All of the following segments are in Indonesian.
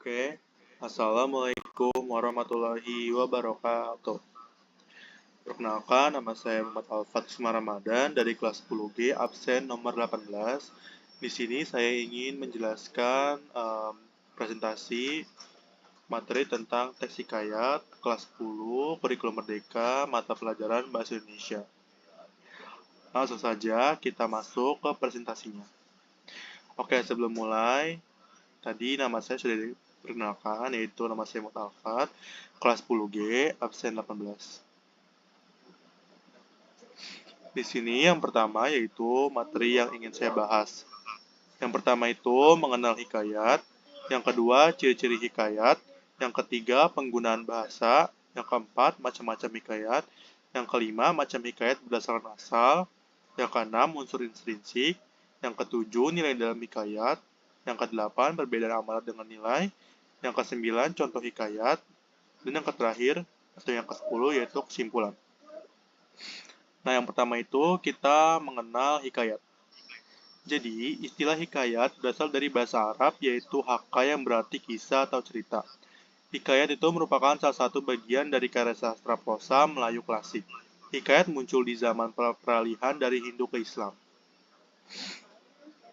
Oke, Assalamualaikum warahmatullahi wabarakatuh. Perkenalkan, nama saya Muhammad Alfat Isma Ramadan dari kelas 10G, absen nomor 18. Di sini saya ingin menjelaskan presentasi materi tentang teks hikayat kelas 10, kurikulum merdeka, mata pelajaran Bahasa Indonesia. Langsung saja kita masuk ke presentasinya. Oke, sebelum mulai, tadi nama saya sudah diperkenalkan, yaitu nama saya Muhammad Alfat, kelas 10G, absen 18. Di sini yang pertama yaitu materi yang ingin saya bahas. Yang pertama itu mengenal hikayat, yang kedua ciri-ciri hikayat, yang ketiga penggunaan bahasa, yang keempat macam-macam hikayat, yang kelima macam hikayat berdasarkan asal, yang keenam unsur intrinsik, yang ketujuh nilai dalam hikayat, yang kedelapan perbedaan amalat dengan nilai, yang kesembilan contoh hikayat, dan yang terakhir atau yang ke-10 yaitu kesimpulan. Nah, yang pertama itu kita mengenal hikayat. Jadi, istilah hikayat berasal dari bahasa Arab yaitu haka yang berarti kisah atau cerita. Hikayat itu merupakan salah satu bagian dari karya sastra prosa Melayu klasik. Hikayat muncul di zaman peralihan dari Hindu ke Islam.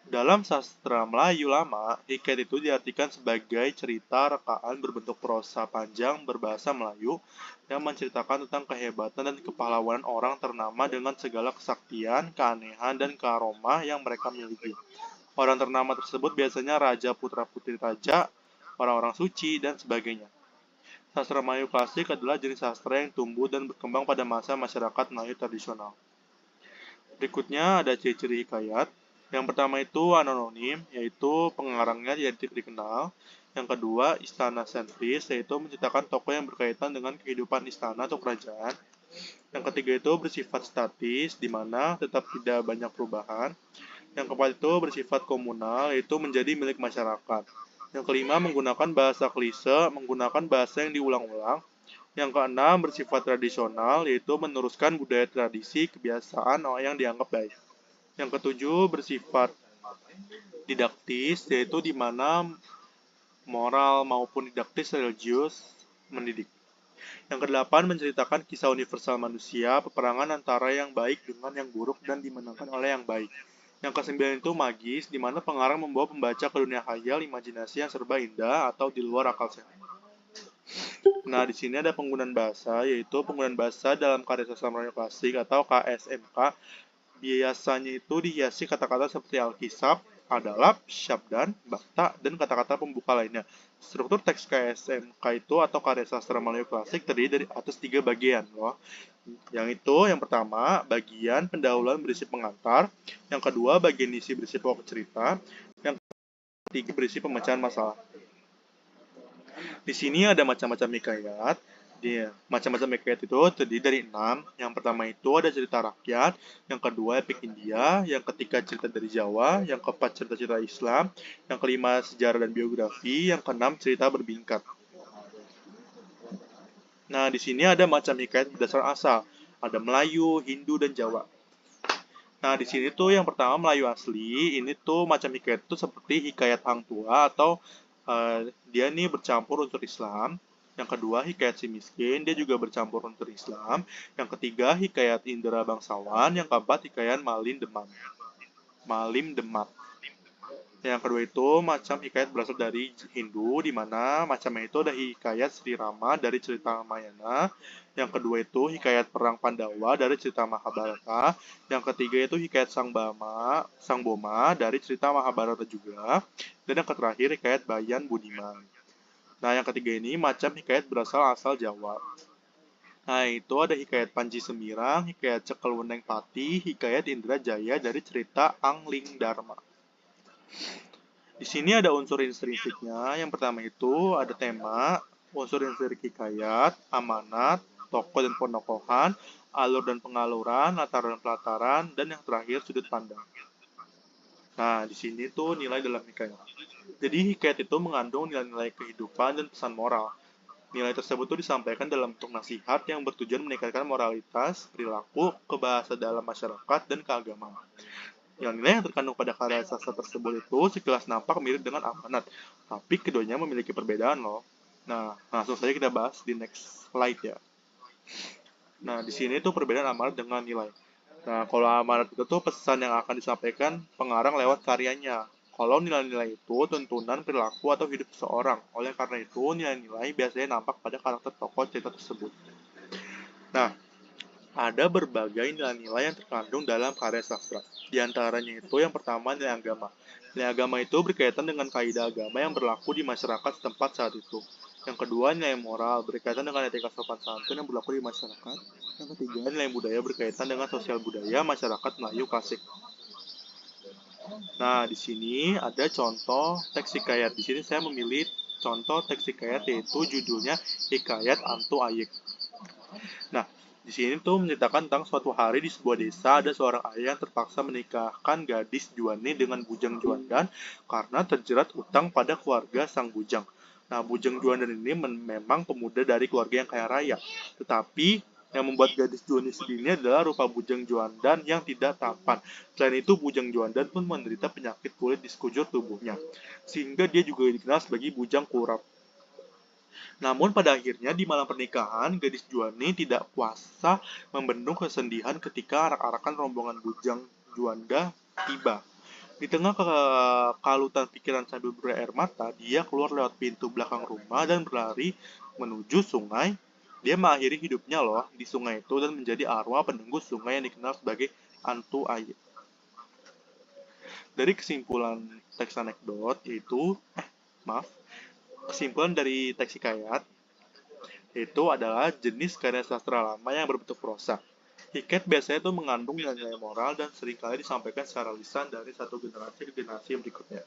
Dalam sastra Melayu lama, hikayat itu diartikan sebagai cerita rekaan berbentuk prosa panjang berbahasa Melayu yang menceritakan tentang kehebatan dan kepahlawanan orang ternama dengan segala kesaktian, keanehan, dan kearoma yang mereka miliki. Orang ternama tersebut biasanya raja, putra-putri raja, orang-orang suci, dan sebagainya. Sastra Melayu klasik adalah jenis sastra yang tumbuh dan berkembang pada masa masyarakat Melayu tradisional. Berikutnya ada ciri-ciri hikayat. Yang pertama itu anonim, yaitu pengarangnya tidak dikenal. Yang kedua, istana sentris, yaitu menceritakan tokoh yang berkaitan dengan kehidupan istana atau kerajaan. Yang ketiga itu bersifat statis, di mana tetap tidak banyak perubahan. Yang keempat itu bersifat komunal, yaitu menjadi milik masyarakat. Yang kelima, menggunakan bahasa klise, menggunakan bahasa yang diulang-ulang. Yang keenam, bersifat tradisional, yaitu meneruskan budaya tradisi, kebiasaan yang dianggap baik. Yang ketujuh, bersifat didaktis, yaitu di mana moral maupun didaktis religius mendidik. Yang kedelapan, menceritakan kisah universal manusia, peperangan antara yang baik dengan yang buruk dan dimenangkan oleh yang baik. Yang kesembilan itu magis, di mana pengarang membawa pembaca ke dunia khayal, imajinasi yang serba indah atau di luar akal sehat. Nah, di sini ada penggunaan bahasa, yaitu penggunaan bahasa dalam karya sastra Melayu klasik atau KSMK. Biasanya itu dihiasi kata-kata seperti Alkisab, Adalab, Syabdan, Bakta, dan kata-kata pembuka lainnya. Struktur teks KSMK itu atau karya sastra Melayu klasik terdiri dari atas 3 bagian loh. Yang itu, yang pertama, bagian pendahuluan berisi pengantar. Yang kedua, bagian isi berisi pokok cerita. Yang ketiga, berisi pemecahan masalah. Di sini ada macam-macam hikayat. Macam-macam hikayat itu terdiri dari 6. Yang pertama itu ada cerita rakyat, yang kedua epik India, yang ketiga cerita dari Jawa, yang keempat cerita-cerita Islam, yang kelima sejarah dan biografi, yang keenam cerita berbingkat. Nah, di sini ada macam hikayat berdasar asal. Ada Melayu, Hindu, dan Jawa. Nah, di sini tuh yang pertama Melayu asli, ini tuh macam hikayat itu seperti hikayat Hang Tua atau dia nih bercampur unsur Islam. Yang kedua, hikayat si miskin, dia juga bercampur unsur Islam. Yang ketiga, hikayat Indra Bangsawan. Yang keempat, hikayat Malim Demak. Yang kedua itu macam hikayat berasal dari Hindu, di mana macamnya itu ada hikayat Sri Rama dari cerita Ramayana. Yang kedua itu hikayat perang Pandawa dari cerita Mahabharata. Yang ketiga itu hikayat Sang Boma dari cerita Mahabharata juga. Dan yang terakhir hikayat Bayan Budiman. Nah, yang ketiga ini macam hikayat berasal asal Jawa. Nah, itu ada hikayat Panji Semirang, hikayat Cekel Weneng Pati, hikayat Indra Jaya dari cerita Angling Dharma. Di sini ada unsur intrinsiknya. Yang pertama itu ada tema, unsur intrinsik hikayat, amanat, tokoh dan penokohan, alur dan pengaluran, latar dan pelataran, dan yang terakhir sudut pandang. Nah, di sini tuh nilai dalam hikayat. Jadi hikayat itu mengandung nilai-nilai kehidupan dan pesan moral. Nilai tersebut tuh disampaikan dalam bentuk nasihat yang bertujuan meningkatkan moralitas, perilaku, kebahasa dalam masyarakat, dan keagamaan. Nilai-nilai yang terkandung pada karya sastra tersebut itu sekilas nampak mirip dengan amanat, tapi keduanya memiliki perbedaan loh. Nah, langsung saja kita bahas di next slide ya. Nah, di sini tuh perbedaan amanat dengan nilai. Nah, kalau amanat itu tuh pesan yang akan disampaikan pengarang lewat karyanya. Kalau nilai-nilai itu tuntunan perilaku atau hidup seseorang. Oleh karena itu, nilai-nilai biasanya nampak pada karakter tokoh cerita tersebut. Nah, ada berbagai nilai-nilai yang terkandung dalam karya sastra. Di antaranya itu yang pertama nilai agama. Nilai agama itu berkaitan dengan kaidah agama yang berlaku di masyarakat setempat saat itu. Yang kedua nilai moral berkaitan dengan etika sopan santun yang berlaku di masyarakat. Yang ketiga nilai budaya berkaitan dengan sosial budaya masyarakat Melayu klasik. Nah, di sini ada contoh teks hikayat. Di sini saya memilih contoh teks hikayat yaitu judulnya Hikayat Antu Ayik. Nah, di sini tuh menceritakan tentang suatu hari di sebuah desa ada seorang ayah yang terpaksa menikahkan gadis Juani dengan bujang Juandan karena terjerat utang pada keluarga sang bujang. Nah, bujang Juandan ini memang pemuda dari keluarga yang kaya raya. Tetapi yang membuat gadis Juani sedih ini adalah rupa bujang Juandan yang tidak tampan. Selain itu, bujang Juandan pun menderita penyakit kulit di sekujur tubuhnya. Sehingga dia juga dikenal sebagai bujang kurap. Namun pada akhirnya di malam pernikahan, gadis Juani tidak kuasa membendung kesedihan ketika arak-arakan rombongan bujang Juanda tiba. Di tengah kekalutan pikiran sambil berair mata, dia keluar lewat pintu belakang rumah dan berlari menuju sungai. Dia mengakhiri hidupnya loh di sungai itu dan menjadi arwah penunggu sungai yang dikenal sebagai Antu Air. Dari kesimpulan teks anekdot yaitu, maaf, kesimpulan dari teks hikayat itu adalah jenis karya sastra lama yang berbentuk prosa. Hikayat biasanya itu mengandung nilai-nilai moral dan seringkali disampaikan secara lisan dari satu generasi ke generasi berikutnya.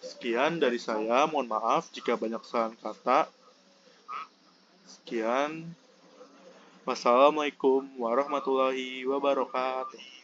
Sekian dari saya, mohon maaf jika banyak kesalahan kata. Sekian, wassalamualaikum warahmatullahi wabarakatuh.